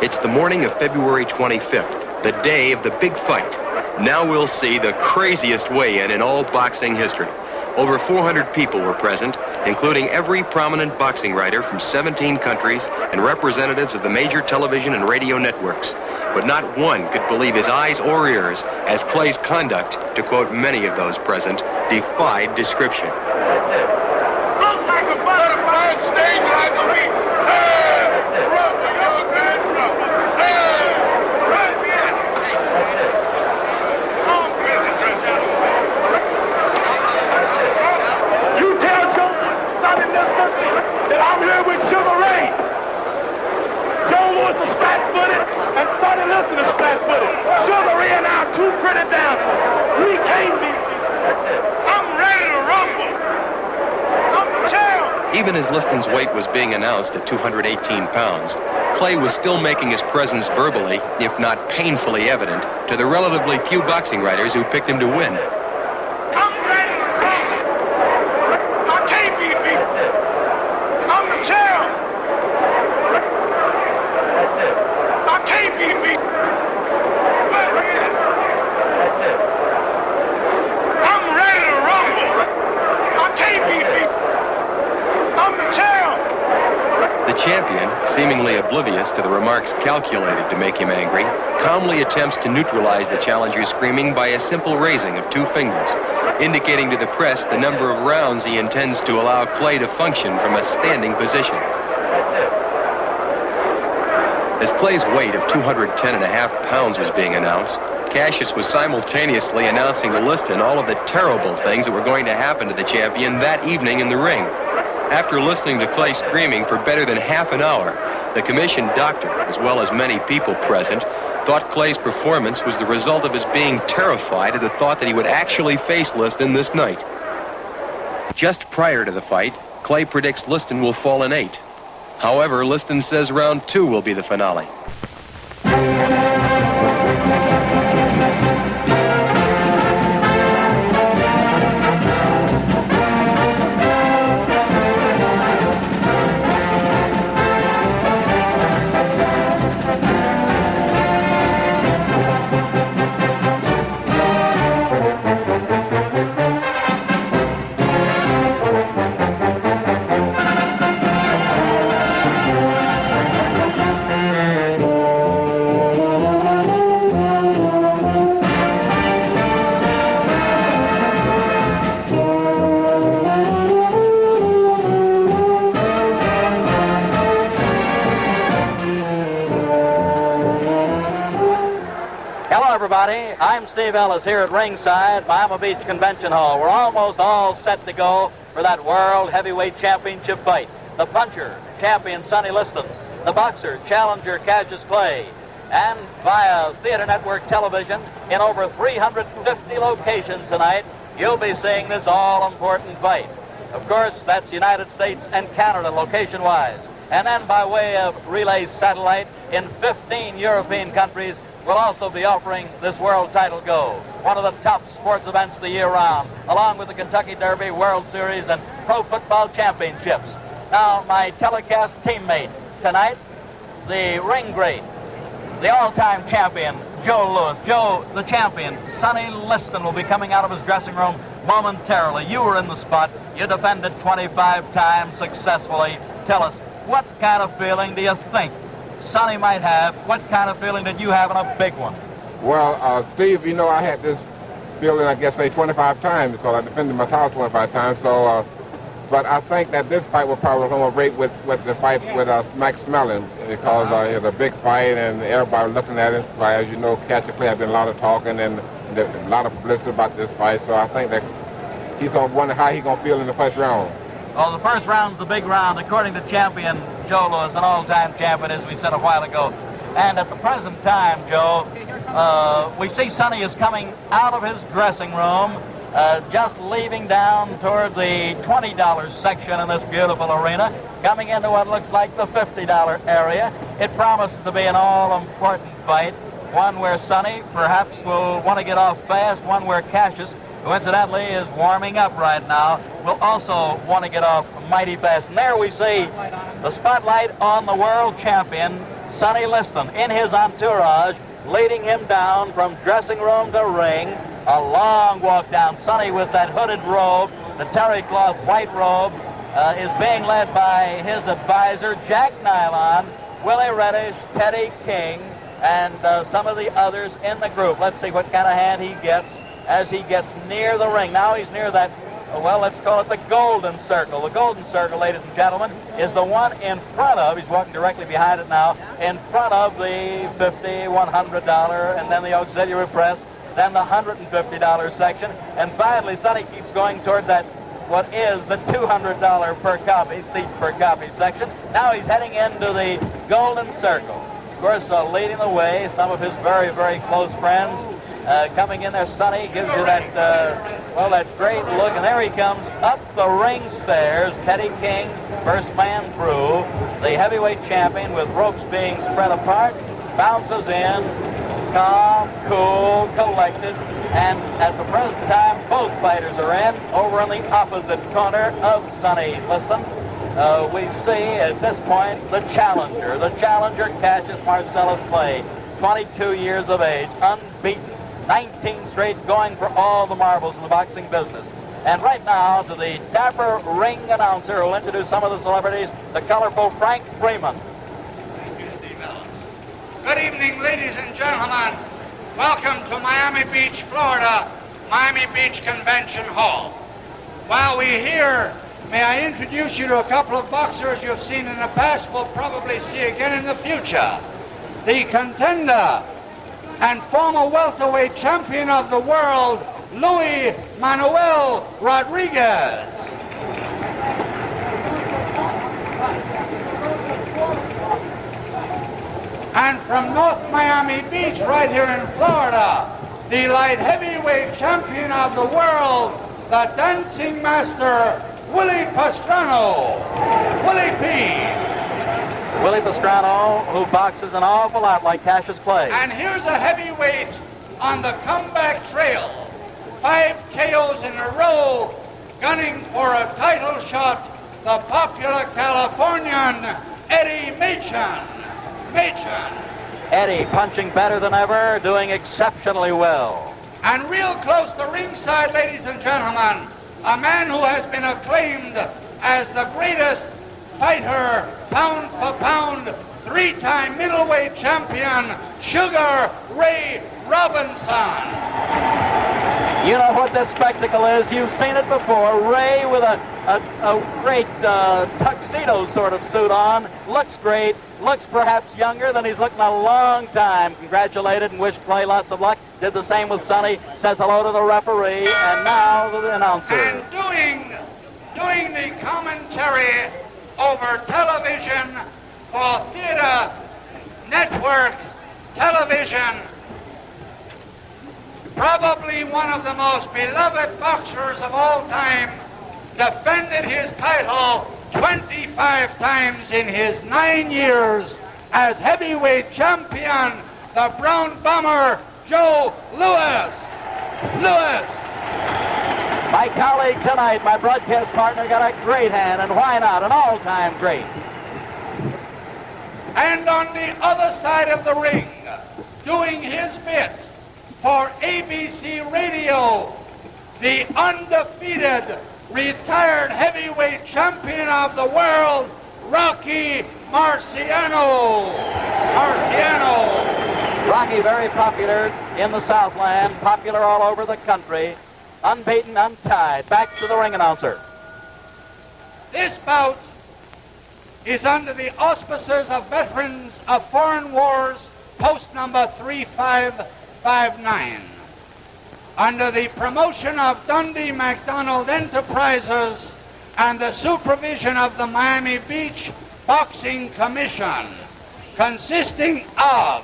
It's the morning of February 25th, the day of the big fight. Now we'll see the craziest weigh-in in all boxing history. Over 400 people were present, including every prominent boxing writer from 17 countries and representatives of the major television and radio networks. But not one could believe his eyes or ears as Clay's conduct, to quote many of those present, defied description. Even as Liston's weight was being announced at 218 pounds, Clay was still making his presence verbally, if not painfully evident, to the relatively few boxing writers who picked him to win. I'm ready to rumble. I can't be beat. I'm the champ. I can't be beat. I'm ready to rumble. I can't be beat. I'm the champ. The champion, seemingly oblivious to the remarks calculated to make him angry, calmly attempts to neutralize the challenger's screaming by a simple raising of two fingers, indicating to the press the number of rounds he intends to allow Clay to function from a standing position. As Clay's weight of 210.5 pounds was being announced, Cassius was simultaneously announcing to Liston all of the terrible things that were going to happen to the champion that evening in the ring. After listening to Clay screaming for better than half an hour, the commissioned doctor, as well as many people present, thought Clay's performance was the result of his being terrified at the thought that he would actually face Liston this night. Just prior to the fight, Clay predicts Liston will fall in 8. However, Liston says round 2 will be the finale. I'm Steve Ellis here at ringside, Miami Beach Convention Hall. We're almost all set to go for that World Heavyweight Championship fight. The puncher, champion Sonny Liston. The boxer, challenger Cassius Clay. And via Theater Network television in over 350 locations tonight, you'll be seeing this all-important fight. Of course, that's United States and Canada location-wise. And then by way of relay satellite in 15 European countries, we'll also be offering this World Title Go, one of the top sports events of the year round, along with the Kentucky Derby, World Series, and Pro Football Championships. Now, my telecast teammate tonight, the ring great, the all-time champion, Joe Louis. Joe, the champion, Sonny Liston will be coming out of his dressing room momentarily. You were in the spot. You defended 25 times successfully. Tell us, what kind of feeling do you think Sonny might have? What kind of feeling did you have in a big one? Well, Steve, you know, I had this feeling, I guess, say 25 times because I defended my title 25 times. So, but I think that this fight will probably come up right with the fight with Max Mellon because it's a big fight and everybody looking at it. As you know, Cassius Clay has been a lot of talking and a lot of publicity about this fight. So I think that he's going to wonder how he's going to feel in the first round. Well, the first round's the big round, according to champion Joe Louis, an all-time champion, as we said a while ago. And at the present time, Joe, we see Sonny is coming out of his dressing room, just leaving down toward the $20 section in this beautiful arena, coming into what looks like the $50 area. It promises to be an all-important fight, one where Sonny perhaps will want to get off fast, one where Cassius, who incidentally is warming up right now, will also want to get off mighty fast. And there we see the spotlight on the world champion Sonny Liston in his entourage, leading him down from dressing room to ring. A long walk down. Sonny with that hooded robe, the terry cloth white robe, is being led by his advisor, Jack Nylon, Willie Reddish, Teddy King, and some of the others in the group. Let's see what kind of hand he gets as he gets near the ring. Now he's near that, well, let's call it the golden circle. The golden circle, ladies and gentlemen, is the one in front of, he's walking directly behind it now, in front of the $50, $100, and then the auxiliary press, then the $150 section, and finally Sonny keeps going toward that, what is the $200 per copy, seat per copy section. Now he's heading into the golden circle. Of course, leading the way, some of his very, very close friends coming in there. Sonny gives you that, well, that great look, and there he comes up the ring stairs. Teddy King, first man through, the heavyweight champion with ropes being spread apart, bounces in, calm, cool, collected, and at the present time, both fighters are in. Over in the opposite corner of Sonny Liston, we see at this point the challenger. The challenger, Cassius Marcellus Clay, 22 years of age, unbeaten, 19 straight, going for all the marbles in the boxing business. And right now, to the dapper ring announcer who will introduce some of the celebrities, the colorful Frank Freeman. Thank you, Steve Ellis. Good evening, ladies and gentlemen. Welcome to Miami Beach, Florida, Miami Beach Convention Hall. While we're here, may I introduce you to a couple of boxers you've seen in the past, will probably see again in the future. The contender and former welterweight champion of the world, Luis Manuel Rodriguez. And from North Miami Beach, right here in Florida, the light heavyweight champion of the world, the dancing master, Willie Pastrano. Willie P. Willie Pastrano, who boxes an awful lot like Cassius Clay. And here's a heavyweight on the comeback trail. 5 KOs in a row, gunning for a title shot, the popular Californian, Eddie Machen. Eddie punching better than ever, doing exceptionally well. And real close to ringside, ladies and gentlemen, a man who has been acclaimed as the greatest fighter, pound for pound, 3-time middleweight champion, Sugar Ray Robinson. You know what this spectacle is. You've seen it before. Ray with a great tuxedo sort of suit on. Looks great. Looks perhaps younger than he's looked in a long time. Congratulated and wished Clay lots of luck. Did the same with Sonny. Says hello to the referee. And now the announcer. And doing the commentary over television for Theater Network Television, probably one of the most beloved boxers of all time, defended his title 25 times in his 9 years as heavyweight champion, the Brown Bomber, Joe Louis. My colleague tonight, my broadcast partner, got a great hand, and why not? An all-time great. And on the other side of the ring, doing his bit for ABC Radio, the undefeated retired heavyweight champion of the world, Rocky Marciano. Rocky, very popular in the Southland, popular all over the country, unbeaten, untied. Back to the ring announcer. This bout is under the auspices of Veterans of Foreign Wars, post number 3559. Under the promotion of Dundee McDonald Enterprises and the supervision of the Miami Beach Boxing Commission, consisting of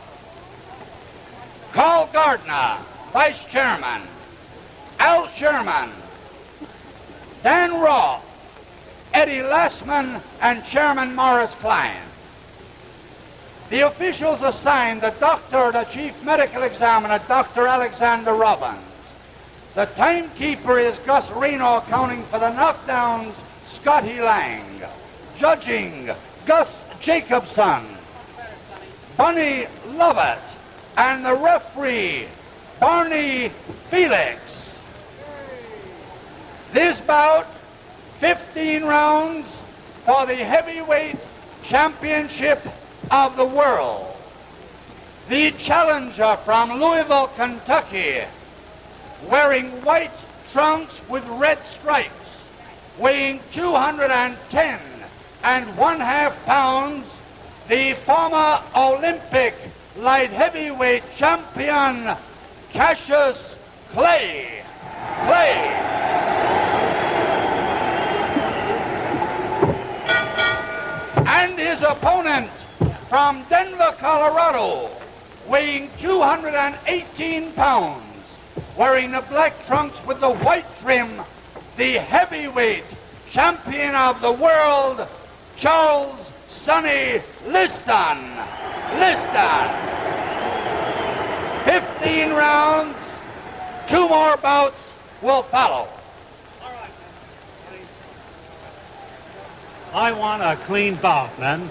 Carl Gardner, Vice Chairman, Al Sherman, Dan Roth, Eddie Lassman, and Chairman Morris Klein. The officials assigned the doctor, the chief medical examiner, Dr. Alexander Robbins. The timekeeper is Gus Reno, accounting for the knockdowns, Scotty Lang. Judging, Gus Jacobson. Bunny Lovett, and the referee, Barney Felix. This bout, 15 rounds for the heavyweight championship of the world. The challenger from Louisville, Kentucky, wearing white trunks with red stripes, weighing 210 1/2 pounds, the former Olympic light heavyweight champion, Cassius Clay. And his opponent from Denver, Colorado, weighing 218 pounds, wearing the black trunks with the white trim, the heavyweight champion of the world, Charles Sonny Liston. 15 rounds, 2 more bouts will follow. I want a clean bout, men.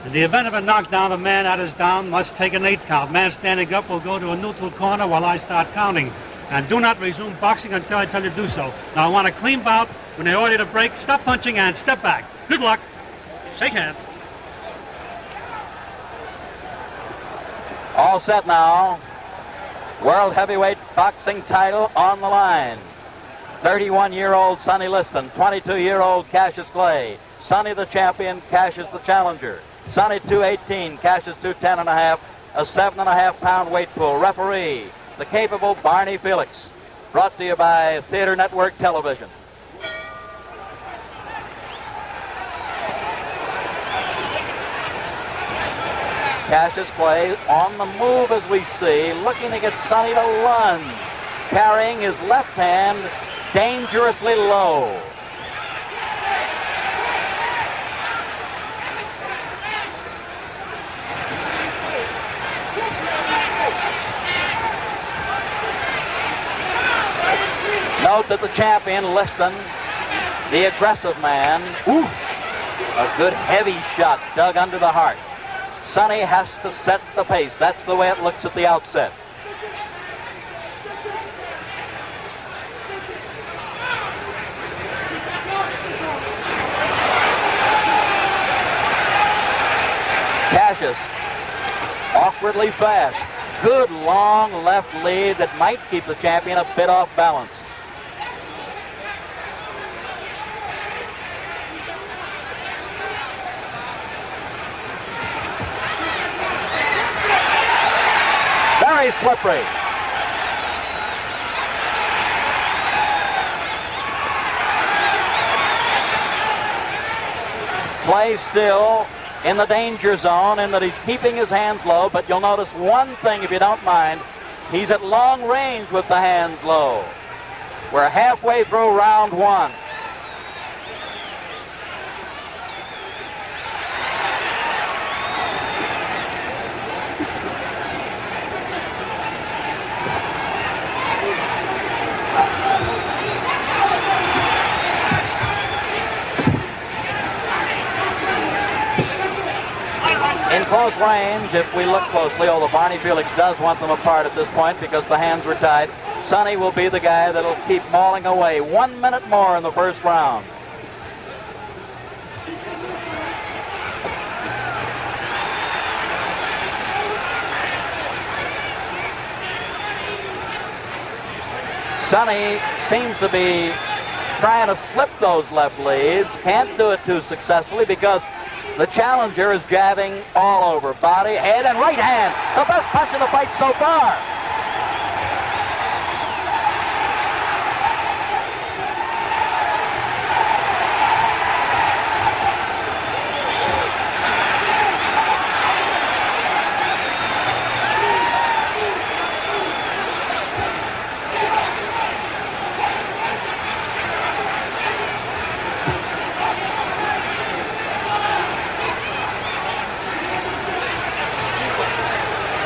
In the event of a knockdown, a man that is down must take an 8 count. Man standing up will go to a neutral corner while I start counting. And do not resume boxing until I tell you to do so. Now, I want a clean bout. When they order you to break, stop punching and step back. Good luck. Shake hands. All set now. World heavyweight boxing title on the line. 31-year-old Sonny Liston, 22-year-old Cassius Clay. Sonny the champion, Cassius the challenger. Sonny 218, Cassius 210.5, a 7.5 pound weight pool. Referee, the capable Barney Felix. Brought to you by Theater Network Television. Cassius Clay on the move as we see, looking to get Sonny to lunge, carrying his left hand dangerously low. Note that the champion, Liston, the aggressive man, a good heavy shot dug under the heart. Sonny has to set the pace. That's the way it looks at the outset. Cassius, awkwardly fast. Good long left lead that might keep the champion a bit off balance. Very slippery. Play still in the danger zone in that he's keeping his hands low, but you'll notice one thing if you don't mind. He's at long range with the hands low. We're halfway through round one. In close range, if we look closely, although Barney Felix does want them apart at this point because the hands were tied, Sonny will be the guy that'll keep mauling away. 1 minute more in the first round. Sonny seems to be trying to slip those left leads. Can't do it too successfully because the challenger is jabbing all over. Body, head, and right hand. The best punch in the fight so far.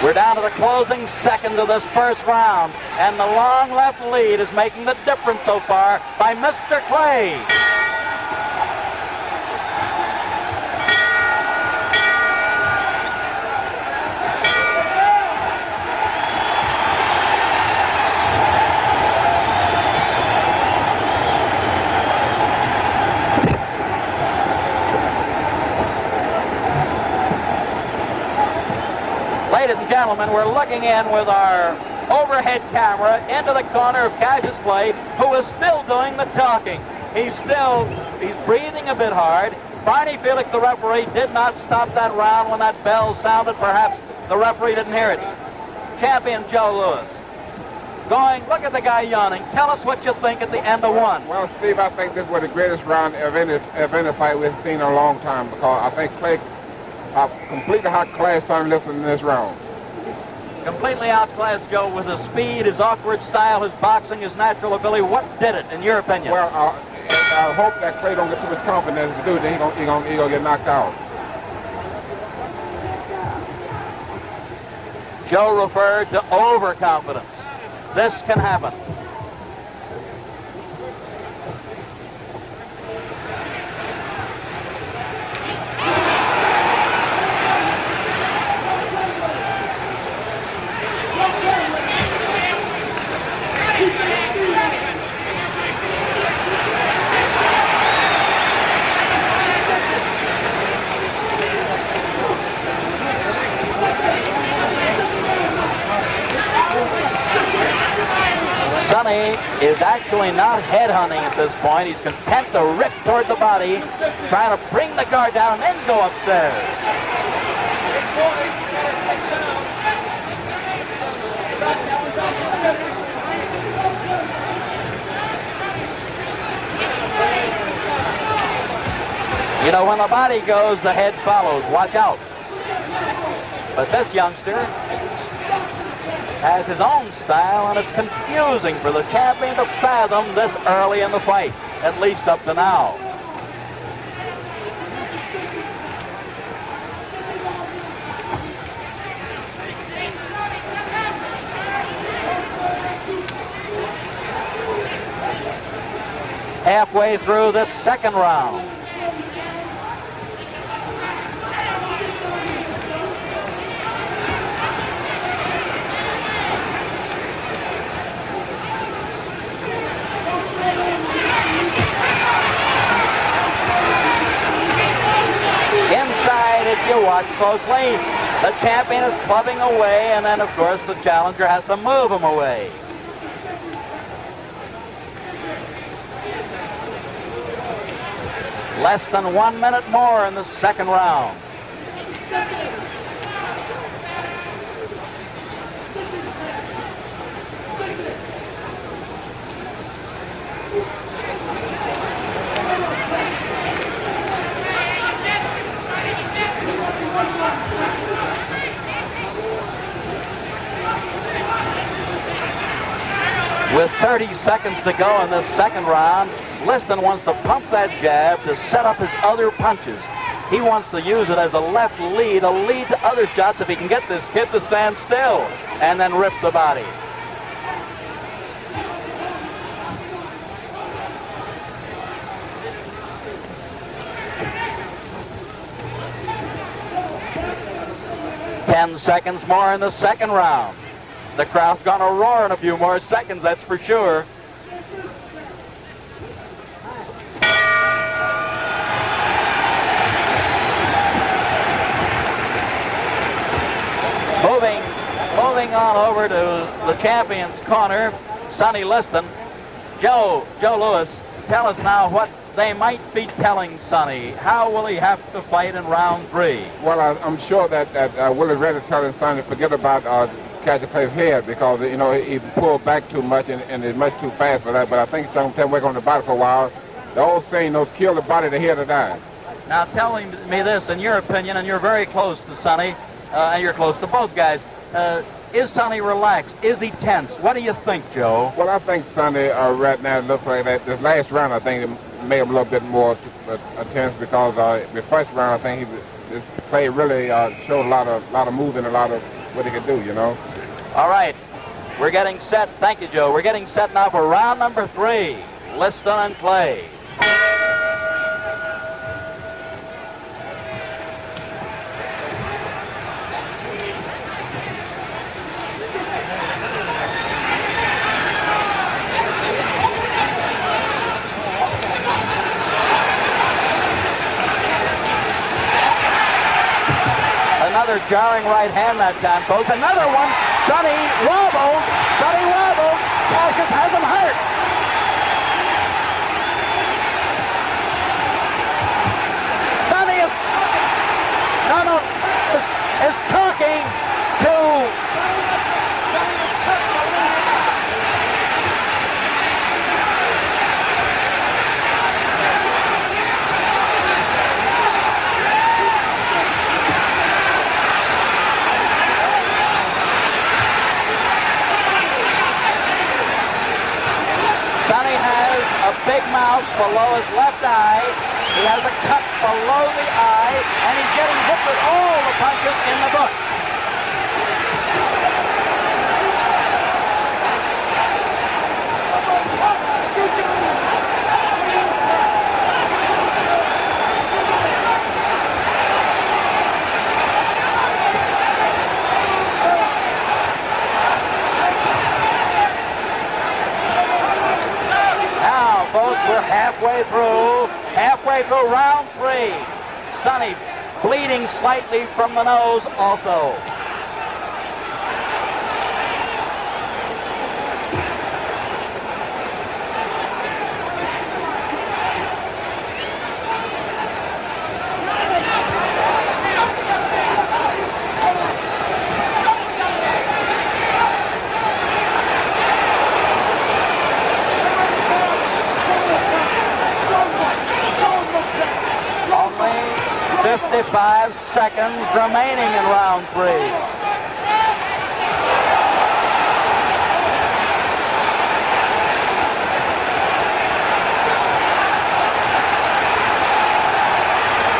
We're down to the closing seconds of this first round, and the long left lead is making the difference so far by Mr. Clay. Ladies and gentlemen, we're looking in with our overhead camera into the corner of Cassius Clay, who is still doing the talking. He's breathing a bit hard. Barney Felix, the referee, did not stop that round when that bell sounded. Perhaps the referee didn't hear it. Champion Joe Louis. Look at the guy yawning. Tell us what you think at the end of one. Well, Steve, I think this was the greatest round of any fight we've seen in a long time, because I think Clay completely outclassed Sonny Liston in this round. Completely outclassed Joe with his speed, his awkward style, his boxing, his natural ability. What did it, in your opinion? Well, I hope that Clay don't get too much confidence to do it. Then he gonna get knocked out. Joe referred to overconfidence. This can happen. Sonny is actually not headhunting at this point. He's content to rip toward the body, trying to bring the guard down and then go upstairs. You know, when the body goes, the head follows. Watch out. But this youngster has his own style, and it's confusing for the champion to fathom this early in the fight, at least up to now. Halfway through this second round. If you watch closely, the champion is clubbing away, and then, of course, the challenger has to move him away. Less than 1 minute more in the second round. With 30 seconds to go in this second round, Liston wants to pump that jab to set up his other punches. He wants to use it as a left lead, a lead to other shots if he can get this kid to stand still and then rip the body. Ten seconds more in the second round. The crowd's going to roar in a few more seconds, that's for sure. Moving on over to the champion's corner, Sonny Liston. Joe Louis, tell us now what they might be telling Sonny. How will he have to fight in round 3? Well, I'm sure that Willie's ready to tell Sonny to forget about Cassius Clay's head, because, you know, he pulled back too much and is much too fast for that. But I think he's going to work on the body for a while. The old saying, kill the body, the head will die. Now tell me this, in your opinion, and you're very close to Sonny, and you're close to both guys. Is Sonny relaxed? Is he tense? What do you think, Joe? Well, I think Sonny right now looks like that. This last round, I think, it made him a little bit more tense, because the first round, I think this play really showed a lot of movement, a lot of what he could do, you know. All right, we're getting set. Thank you, Joe. We're getting set now for round number 3. Liston and Clay. another jarring right hand that time, folks. Another one. Sonny wobbled. Cassius has him hurt. Sonny is talking to Sonny has a big mouth below his left eye. He has a cut below the eye, and he's getting hit with all the punches in the book. We're halfway through round 3. Sonny bleeding slightly from the nose also. Only 55 seconds remaining in round 3.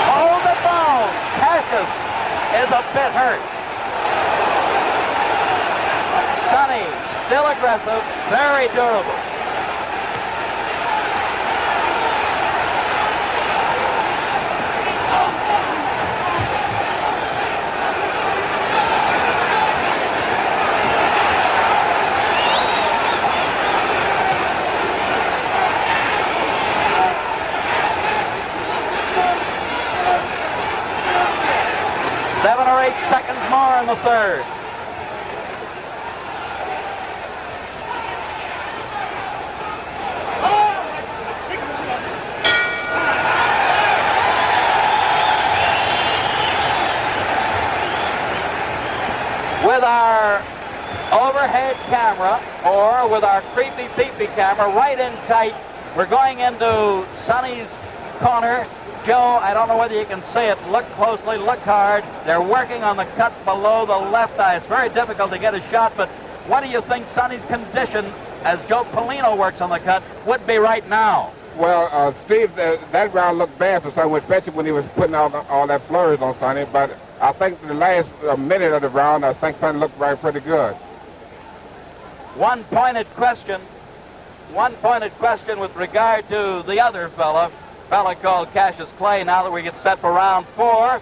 Hold the bone. Cassius is a bit hurt. Sonny, still aggressive, very durable. Seconds more in the third. With our overhead camera, or with our creepy peepee camera right in tight, we're going into Sonny's corner. Joe, I don't know whether you can see it. Look closely, look hard. They're working on the cut below the left eye. It's very difficult to get a shot, but what do you think Sonny's condition, as Joe Polino works on the cut, would be right now? Well, Steve, that round looked bad for Sonny, especially when he was putting all that flurries on Sonny, but I think the last minute of the round, I think Sonny looked pretty good. One pointed question with regard to the other fella called Cassius Clay. Now that we get set for round 4,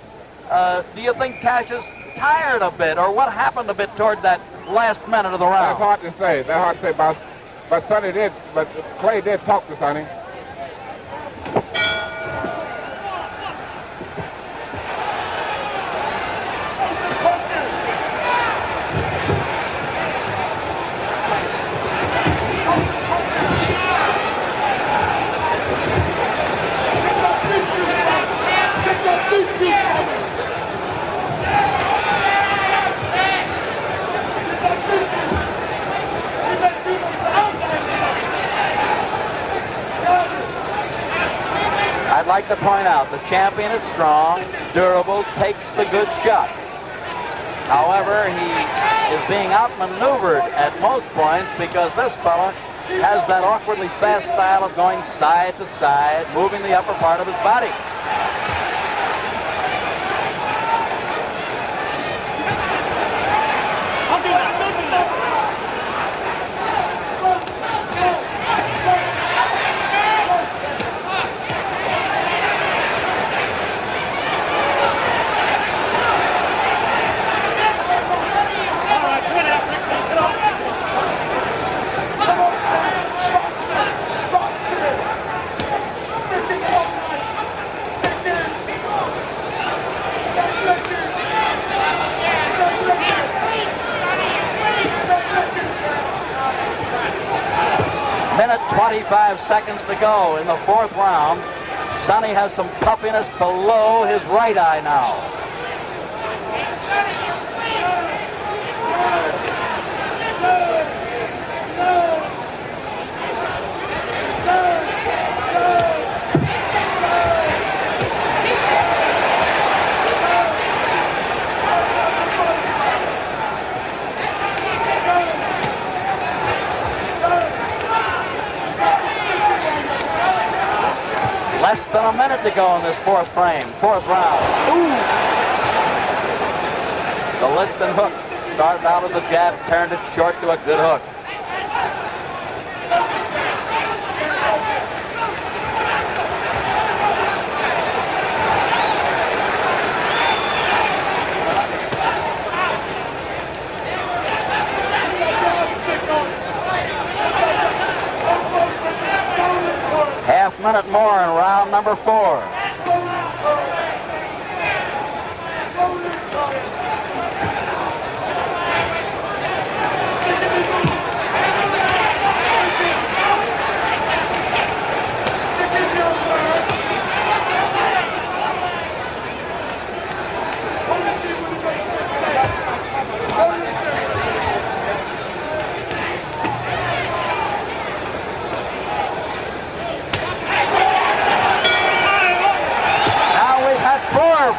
do you think Cassius tired a bit, or what happened a bit toward that last minute of the round? That's hard to say. But Sonny did. But Clay did talk to Sonny. I'd like to point out the champion is strong, durable, takes the good shot. However, he is being outmaneuvered at most points because this fella has that awkwardly fast style of going side to side, moving the upper part of his body. 25 seconds to go in the fourth round. Sonny has some puffiness below his right eye now. Less than a minute to go in this fourth round. Ooh! The Liston hook started out as a jab, turned it short to a good hook. Half minute more in round number 4.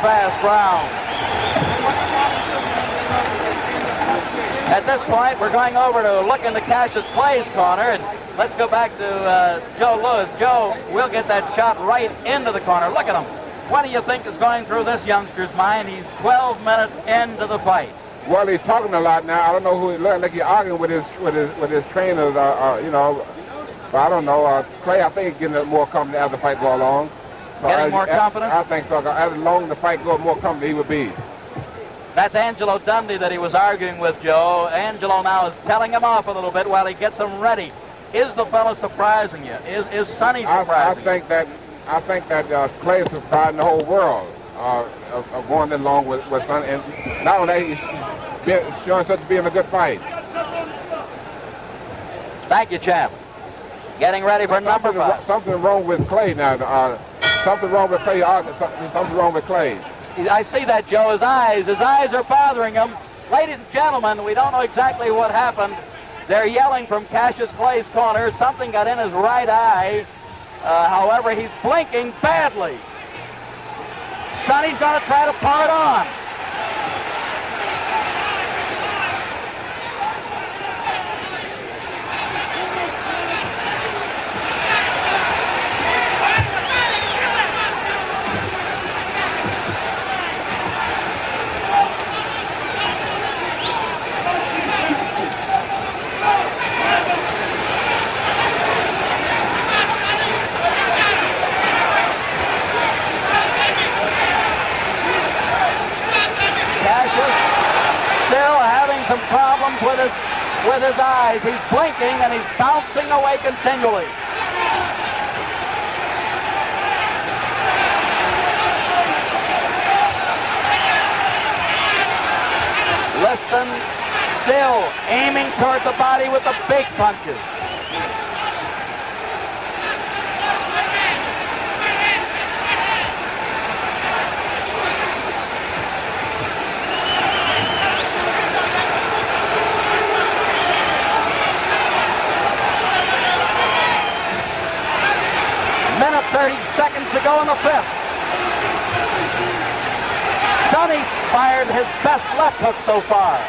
Fast round. At this point, we're going over to look into Cassius Clay's corner, and let's go back to Joe Lewis. Joe, we'll get that shot right into the corner. Look at him. What do you think is going through this youngster's mind? He's 12 minutes into the fight. Well, he's talking a lot now. I don't know who he looks like. He's arguing with his trainers. You know, but I don't know. Clay, I think, he's getting more confident as the fight goes along. So Getting more confident? I think so. As long as the fight goes, more confident he would be. That's Angelo Dundee that he was arguing with, Joe. Angelo now is telling him off a little bit while he gets him ready. Is the fellow surprising you? Is Sonny surprising you? I think that Clay is surprising the whole world of going along with Sonny. And not only that, he's showing such to be in a good fight. Thank you, champ. Getting ready for number 5. Something wrong with Clay now. Something wrong with Clay. Something wrong with Clay. I see that, Joe. His eyes are bothering him. Ladies and gentlemen, we don't know exactly what happened. They're yelling from Cassius Clay's corner. Something got in his right eye. However, he's blinking badly. Sonny's going to try to pour it on. Some problems with his eyes. He's blinking and he's bouncing away continually. Liston still aiming toward the body with the big punches. Minute 30 seconds to go in the 5th. Sonny fired his best left hook so far.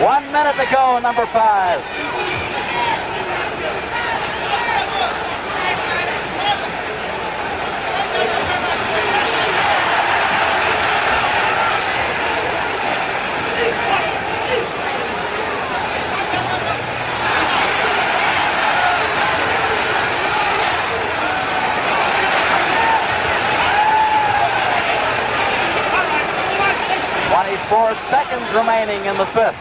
One minute to go, number 5. remaining in the fifth.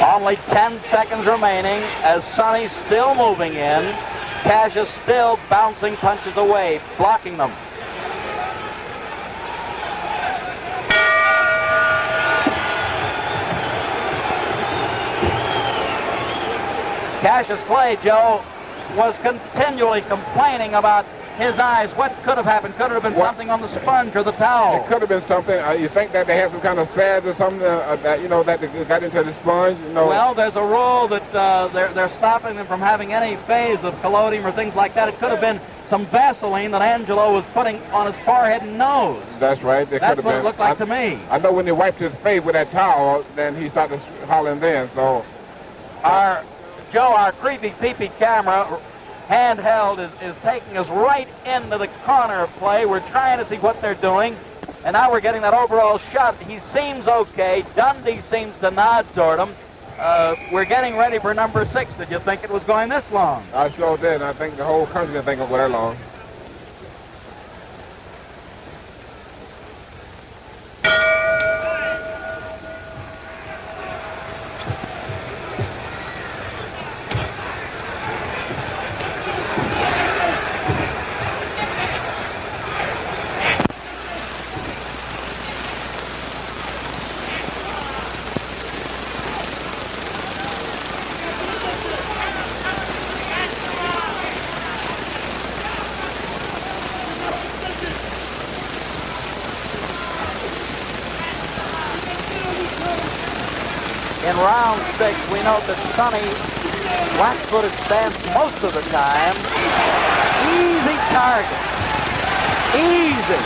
Only 10 seconds remaining as Sonny's still moving in. Cash is still bouncing punches away, blocking them. Cassius Clay, Joe, was continually complaining about his eyes. What could have happened? Could it have been something on the sponge or the towel? It could have been something. You think that they have some kind of sads or something that, you know, that got into the sponge? You know? Well, there's a rule that they're stopping them from having any phase of collodium or things like that. It could have been some Vaseline that Angelo was putting on his forehead and nose. That's right. That's what it looked like to me. I know when he wiped his face with that towel, then he started hollering then. So, our creepy peepee camera, handheld, is taking us right into the corner of play. We're trying to see what they're doing, and now we're getting that overall shot. He seems okay. Dundee seems to nod toward him. We're getting ready for number 6. Did you think it was going this long? I sure did. I think the whole country didn't think it would go that long. In round 6, we note that Sonny flat-footed stance most of the time. Easy target. Easy.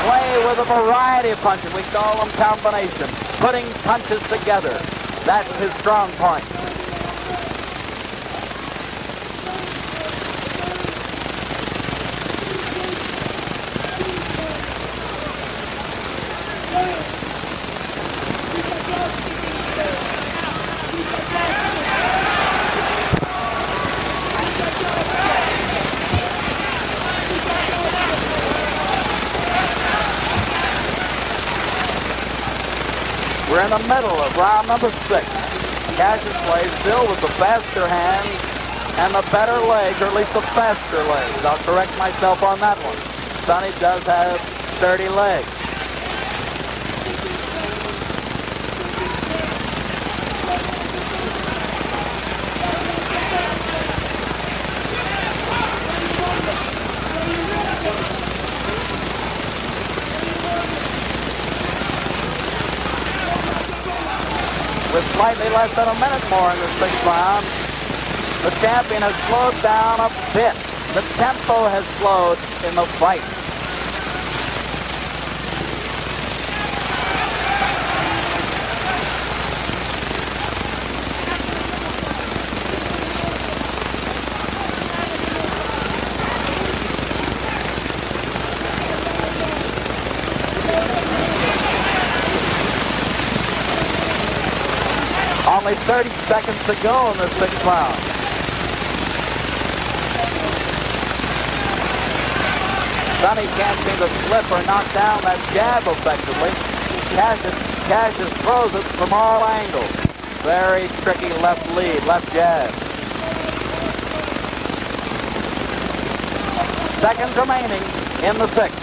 Play with a variety of punches. We call them combinations. Putting punches together. That's his strong point. We're in the middle of round number 6. Cassius Clay still with the faster hands and the better legs, or at least the faster legs. I'll correct myself on that one. Sonny does have sturdy legs. With slightly less than a minute more in the 6th round, the champion has slowed down a bit. The tempo has slowed in the fight. Only 30 seconds to go in the 6th round. Sonny can't seem to slip or knock down that jab effectively. Cassius throws it from all angles. Very tricky left lead, left jab. Seconds remaining in the 6th.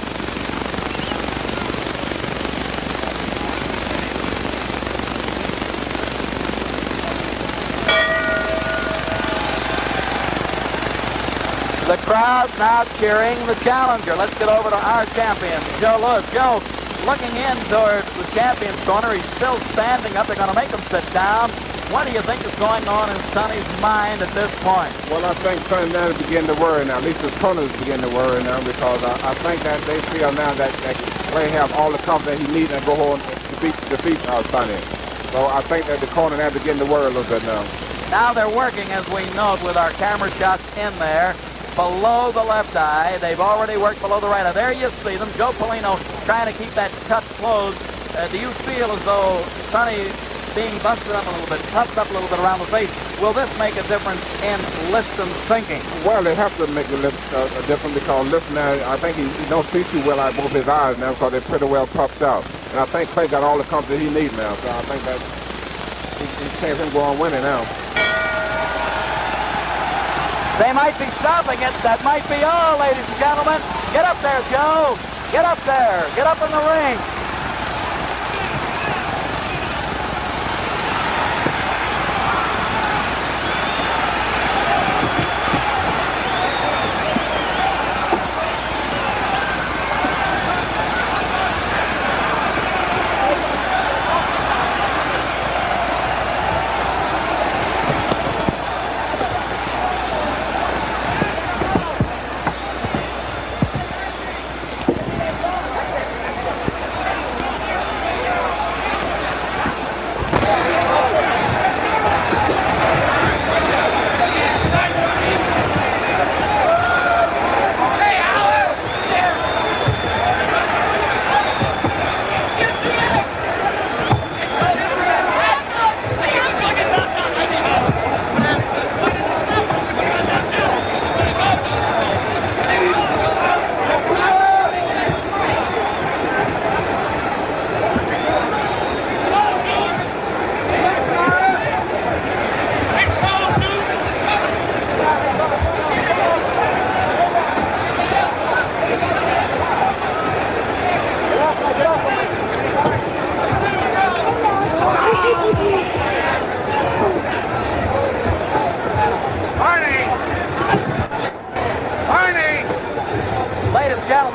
The crowd's now cheering the challenger. Let's get over to our champion, Joe Lewis. Joe, looking in towards the champion's corner, he's still standing up. They're going to make him sit down. What do you think is going on in Sonny's mind at this point? Well, I think Sonny now is beginning to worry now. At least his opponents begin to worry now, because I think that they feel now that Clay have all the confidence he needs and go on to defeat Sonny. So I think that the corner has to get in the word a little bit now. Now they're working, as we note, with our camera shots in there, below the left eye. They've already worked below the right eye. There you see them. Joe Polino trying to keep that cut closed. Do you feel as though Sonny being busted up a little bit, puffed up a little bit around the face, will this make a difference in Liston's thinking? Well, it has to make a difference because Liston, I think he don't see too well out both his eyes now because they're pretty well puffed out. And I think Clay got all the confidence he needs now. So I think that he can't him go on winning now. They might be stopping it. That might be all, ladies and gentlemen. Get up there, Joe. Get up there. Get up in the ring.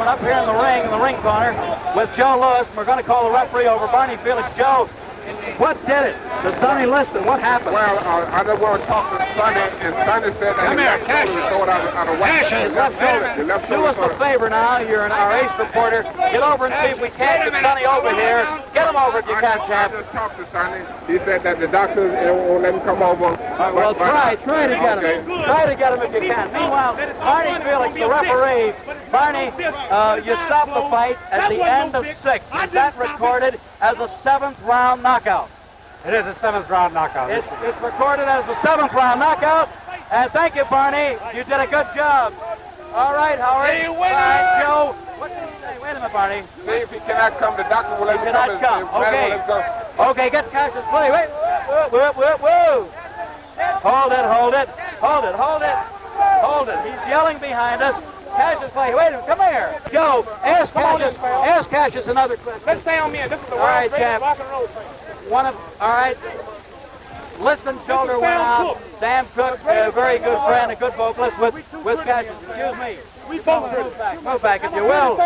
Up here in the ring corner with Joe Lewis. We're going to call the referee over. Barney Felix. Joe, what did it to Sonny Liston? What happened? Well, I just want to talk to Sonny, and Sonny said that he throw it out of whack. Do us a favor now. You're our ace reporter. Get over and see if we can't get Sonny over here. Get him over if you can, champ. I just talked to Sonny. He said that the doctors won't let him come over. Well, try to get him. Try to get him if you can. Meanwhile, Barney Felix, the referee. Barney, you stopped the fight at the end of 6. Is that recorded as a 7th round knockout? It is a 7th round knockout. It's recorded as a 7th round knockout. And thank you, Barney. You did a good job. All right, Howard. Hey, winner! Joe. What did he say? Wait a minute, Barney. See if he cannot come. The doctor will let him come. He cannot come. Okay. Okay, get Cassius play. Wait. Whoa. Hold it. He's yelling behind us. Cassius play. Wait a minute. Come here. Joe, ask Cassius another question. Let's stay on me. This is the world's greatest rock and roll thing. All right. Liston's shoulder went out. Sam Cooke, a very good friend, a good vocalist with Cassius. Excuse me. We both Move back if you will.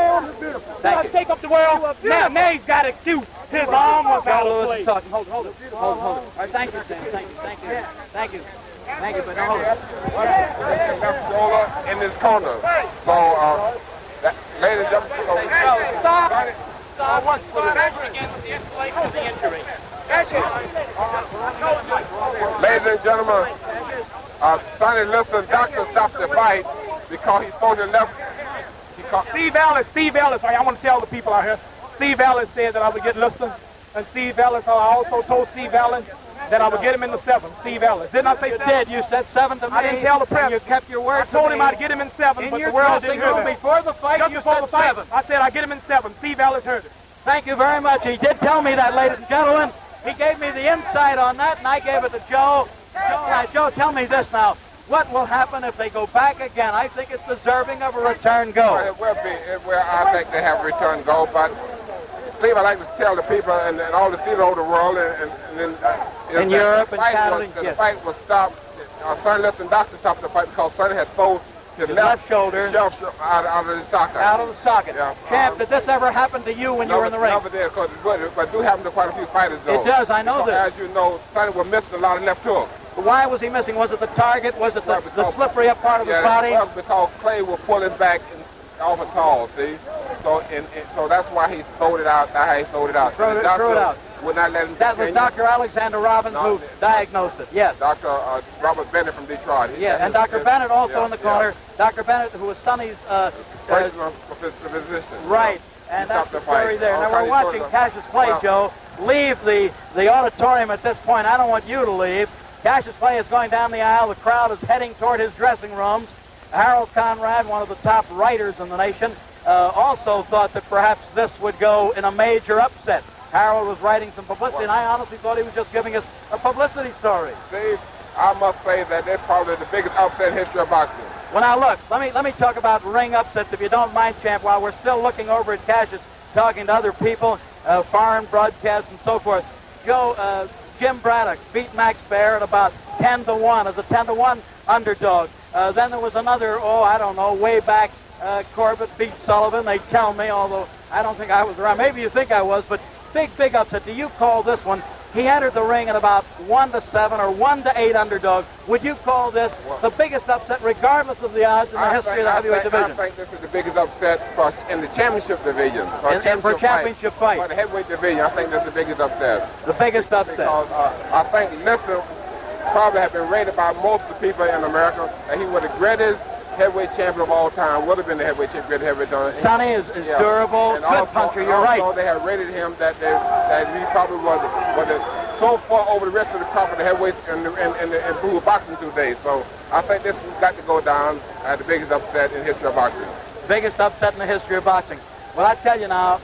Thank you. Take up the world. Now he's got it cute. His arm was out of place. Hold it. All right, thank you, Sam. Thank you. But now hold it. Left shoulder in this corner. So, ladies and gentlemen, Stop. Once for the Again with the escalation of the injury. ladies and gentlemen, Sonny Liston, doctor stopped the fight because he's supposed to left. Steve Ellis, I want to tell the people out here, Steve Ellis said that I would get Liston, and Steve Ellis, I also told Steve Ellis that I would get him in the 7th, Steve Ellis. Didn't I say that? You said 7 to me. I didn't tell the press. You kept your word. I told him I'd get him in 7, but the world didn't hear that. Before the fight, Just you before said the fight, 7. I said I'd get him in 7. Steve Ellis heard it. Thank you very much. He did tell me that, ladies and gentlemen. He gave me the insight on that, and I gave it to Joe. Joe, tell me this now. What will happen if they go back again? I think it's deserving of a return go. It will be. I think they have a return go, but Steve, I like to tell the people and all the theater over the world in Europe and Canada. The fight was stopped. Sonny Liston doctor stopped the fight because Sonny had exposed his left shoulder out of the socket. Out of the socket. Yeah. Champ, did this ever happen to you when you were in the ring? Never did, but it do happen to quite a few fighters, though. It does, I know this. As you know, Sonny was missing a lot of left hooks. Why was he missing? Was it the target? Was it the slippery up part of his body? Well, because Clay was pulling back off a tall, see? So that's why he sold it out. That's how he sold it out. Threw it out. Would not let him. That was Dr. Alexander Robbins who diagnosed it. Yes. Dr. Robert Bennett from Detroit. And Dr. Bennett also in the corner. Dr. Bennett, who was Sonny's physician. Right. And that's the story there. Now we're watching Cassius Clay, Joe, leave the auditorium at this point. I don't want you to leave. Cassius Clay is going down the aisle. The crowd is heading toward his dressing rooms. Harold Conrad, one of the top writers in the nation, also thought that perhaps this would go in a major upset. Harold was writing some publicity, and I honestly thought he was just giving us a publicity story. Steve, I must say that it's probably the biggest upset in history of boxing. Well, now look, let me talk about ring upsets, if you don't mind, champ, while we're still looking over at Cassius, talking to other people, foreign broadcasts and so forth. Joe, Jim Braddock beat Max Baer at about 10-1 as a 10-1 underdog. Then there was another, I don't know, way back, Corbett beat Sullivan, they tell me, although I don't think I was around. Maybe you think I was, but big upset. Do you call this one? He entered the ring at about 1-7 or 1-8 underdog. Would you call this the biggest upset, regardless of the odds in the history of the heavyweight division? I think this is the biggest upset in the championship division. For championship fight. For the heavyweight division, I think that's the biggest upset. The biggest upset. Because I think Liston probably have been rated by most of the people in America that he was the greatest heavyweight champion of all time, would have been the greatest heavyweight champion. Sonny is durable, and good also, puncher, you're right. Also, they have rated him that he probably was so far over the rest of the top of the heavyweights in blue boxing today. So I think this has got to go down as the biggest upset in the history of boxing. Biggest upset in the history of boxing. Well, I tell you now,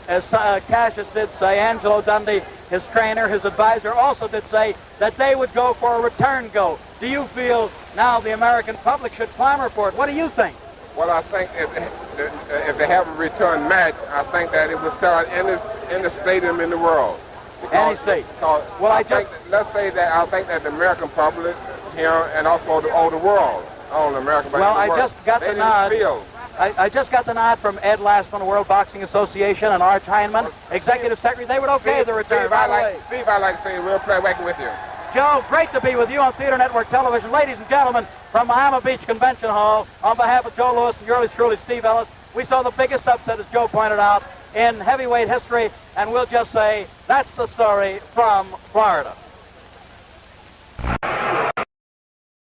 as Cassius did say, Angelo Dundee, his trainer, his advisor, also did say that they would go for a return go. Do you feel now the American public should clamor for it? What do you think? Well, I think if they have a return match, I think that it would start in the stadium in the world. Any state. Well, let's say that I think that the American public here and also the world, not only America, but well, the world, just got the nod. I just got the nod from Ed Lastman, the World Boxing Association, and Arch Heineman, Executive Secretary. They would okay the return. Steve, I'd like to say we'll play working with you. Joe, great to be with you on Theater Network Television. Ladies and gentlemen, from Miami Beach Convention Hall, on behalf of Joe Louis and yours truly, Steve Ellis, we saw the biggest upset, as Joe pointed out, in heavyweight history, and we'll just say that's the story from Florida.